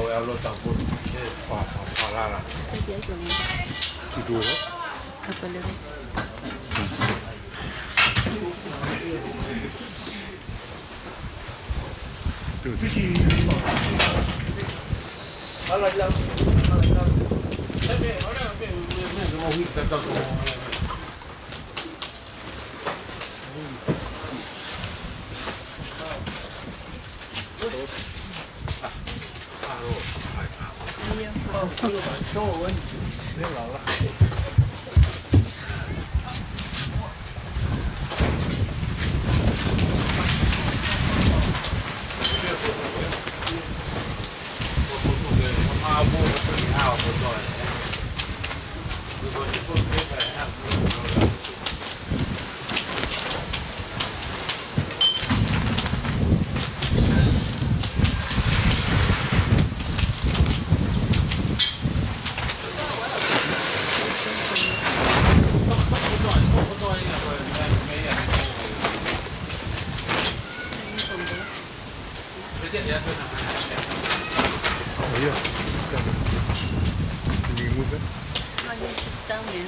我要落当锅，发辣了。去多了。对。好了，这边好了，别什么会得到什么。跟我问题，别老了。我不是你好不做的，如果你不可以把它不做了。Iya, selimut kan? Hanya sedang ya.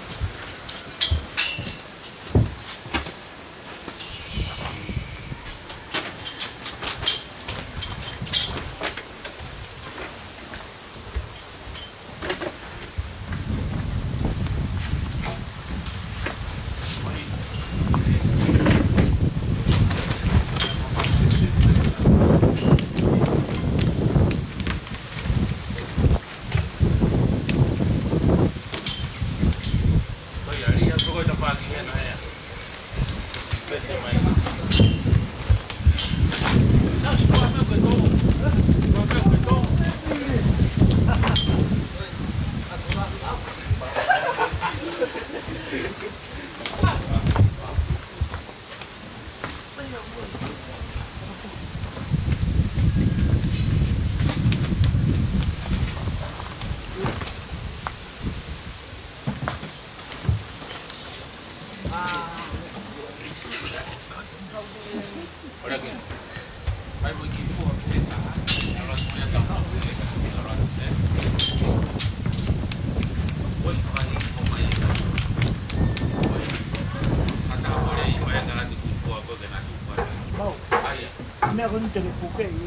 Ini aku jadi buke ini.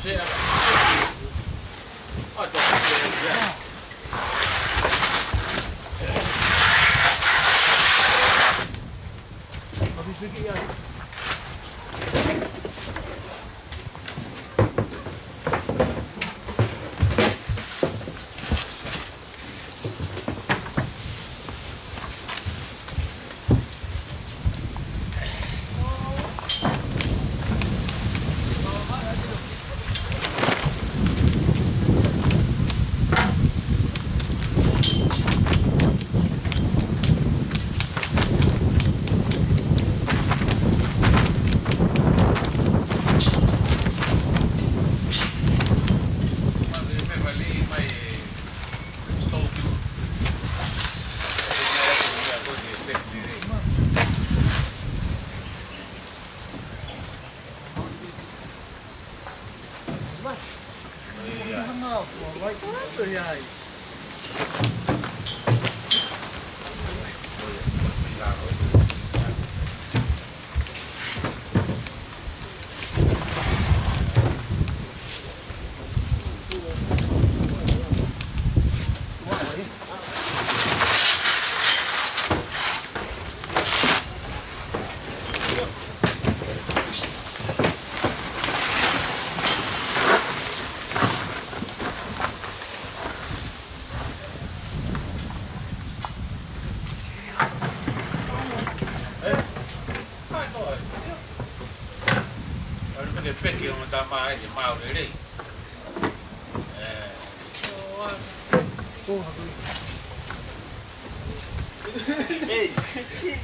Sì, perché non da mai di male lì. Ehi, sì.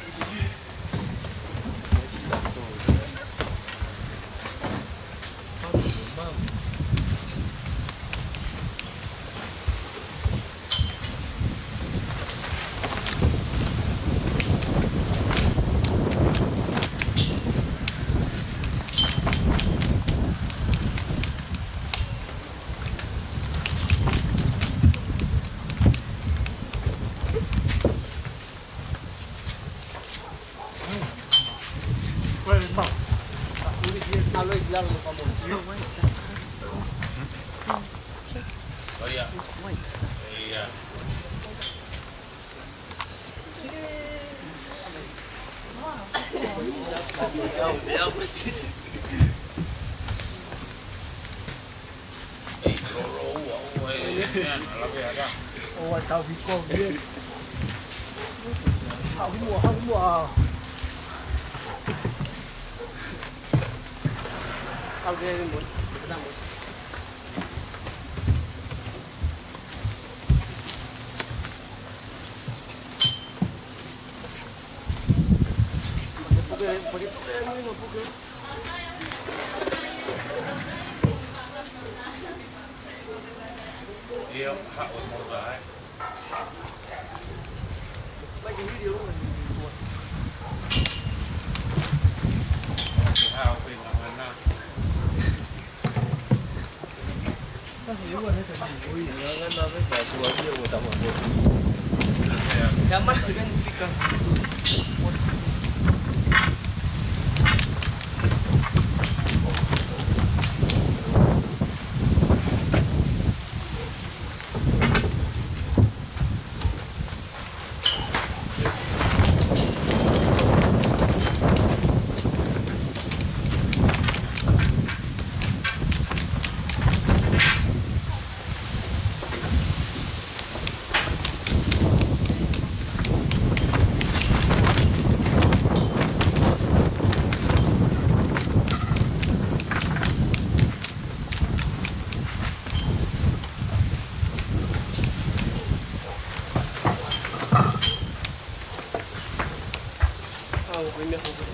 Qual è il mappa? Allora il dialogo famoso. Oh yeah. Yeah. Vediamo sì. Ehi, la vera. Ôi tao bị con điên. Không mua. Tao ghê muốn. Đang muốn. Io, một rồi. Mấy cái video mình buồn. Hào pin là mình nào. Nó hiểu rồi, nó thành vui. Nó với cả chùa kia của tao một buồn. Ya más se identifica. Với miệng không có.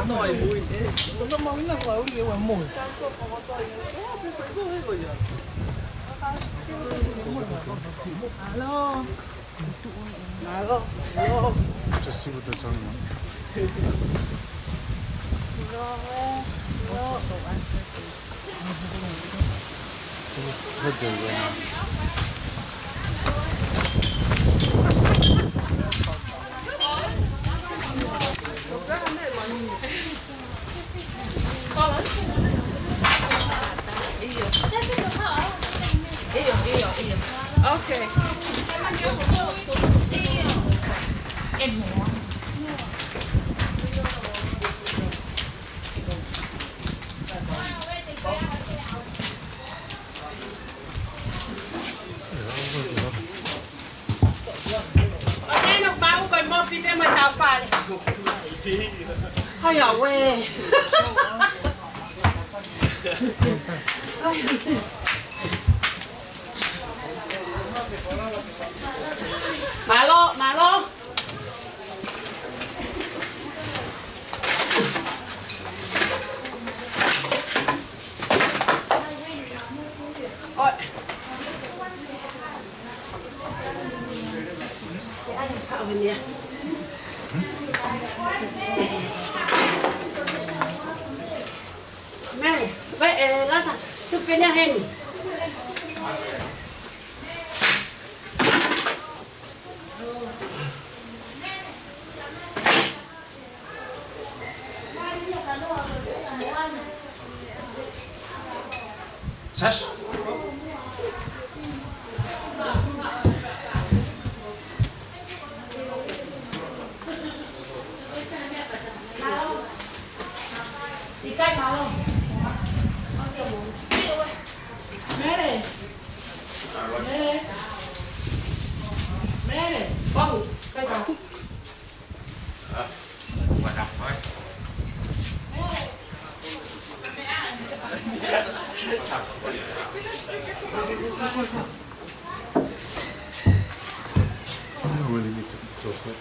nói mùi thế nó mong nó vào cái điều mùi alo alo alo Just see what they're talking about. Head there right now. Okay. Ở nó báo coi mò phi bên mà tao pha này. Hay à quê. Mà lo. Ôi. Cái anh sợ mình nè. Mẹ, vậy đó là chụp cái nhà hình. Sash. Đi canh nó không? Mẹ này. Mẹ này. Bông. Canh nó. Mà đọc thôi. I really need to close it.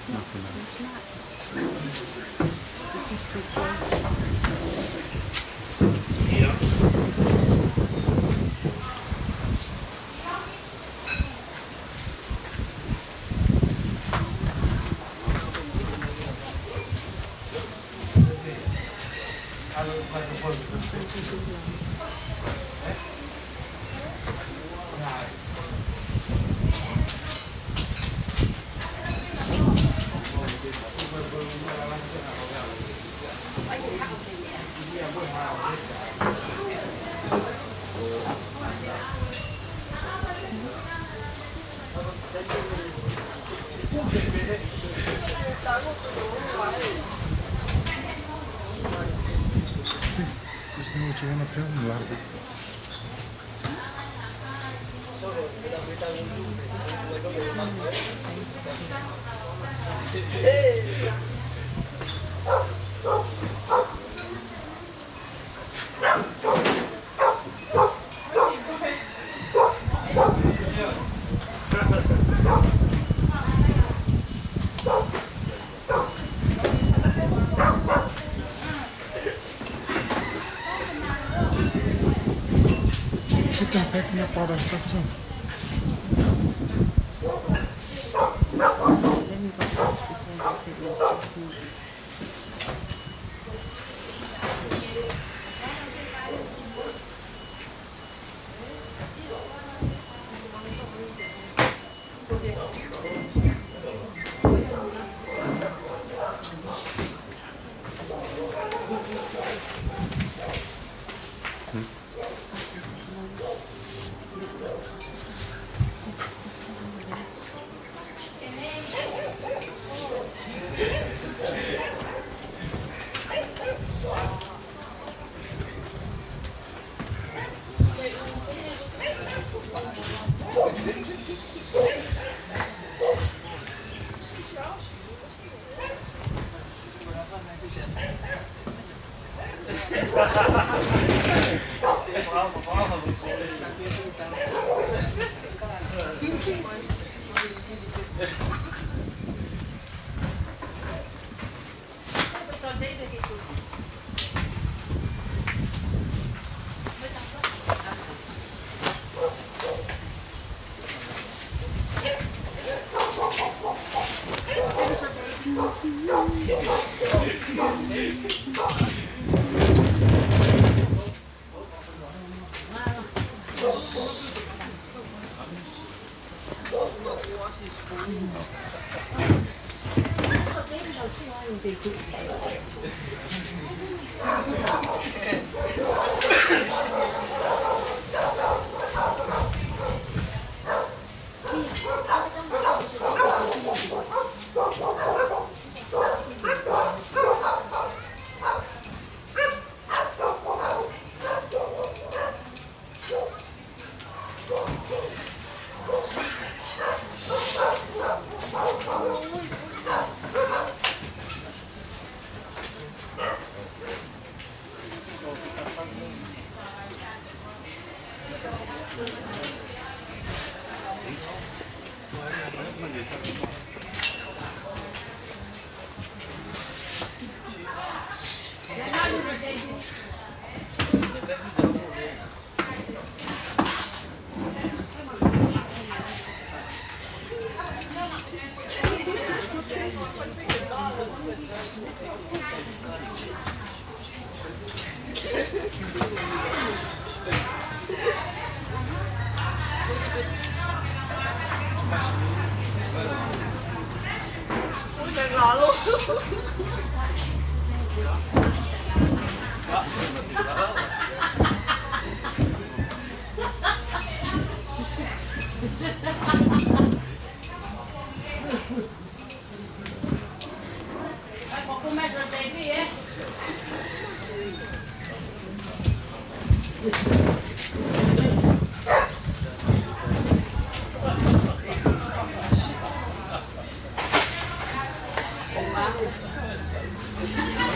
Nothing else. Just know what you want to film, a lot of it. Keep on packing up all that stuff too.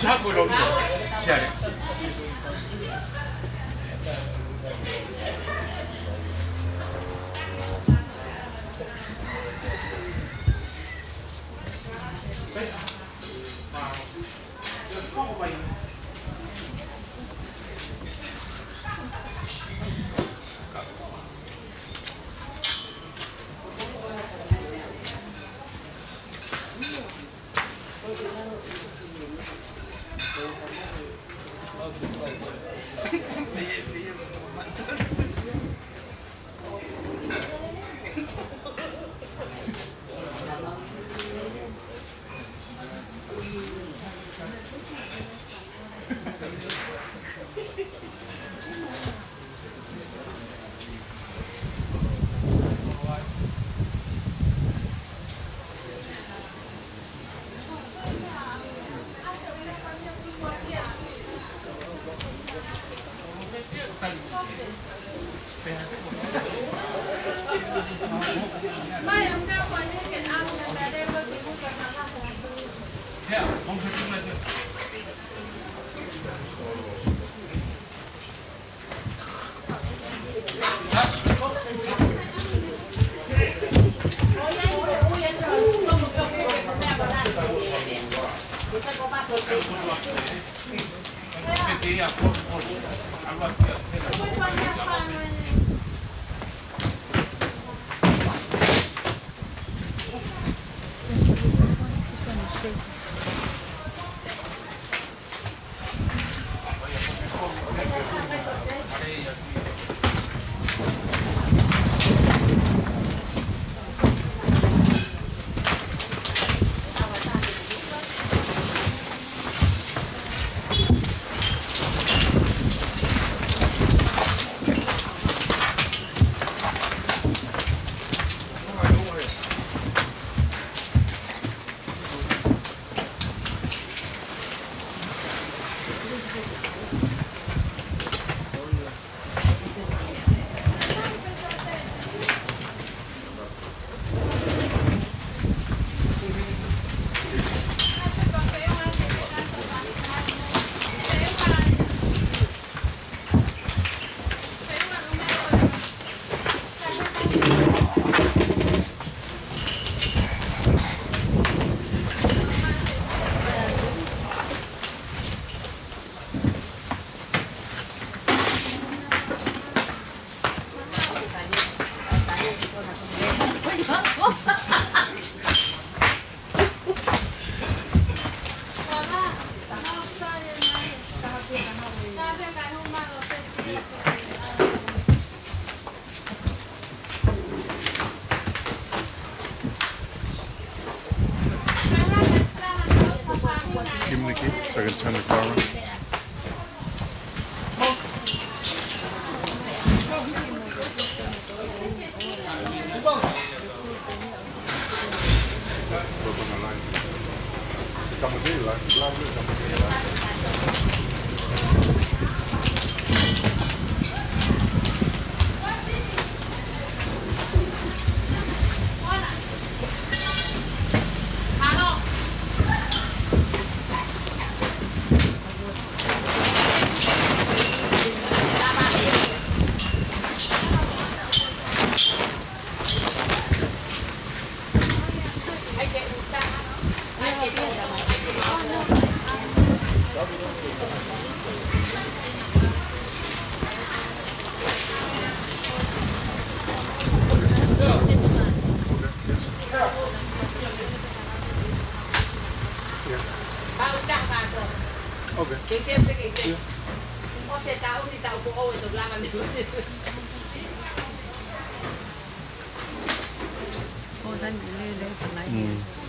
자꾸 이러면 돼. I can turn the car around. Okay. Ô, thân lên lên phần này.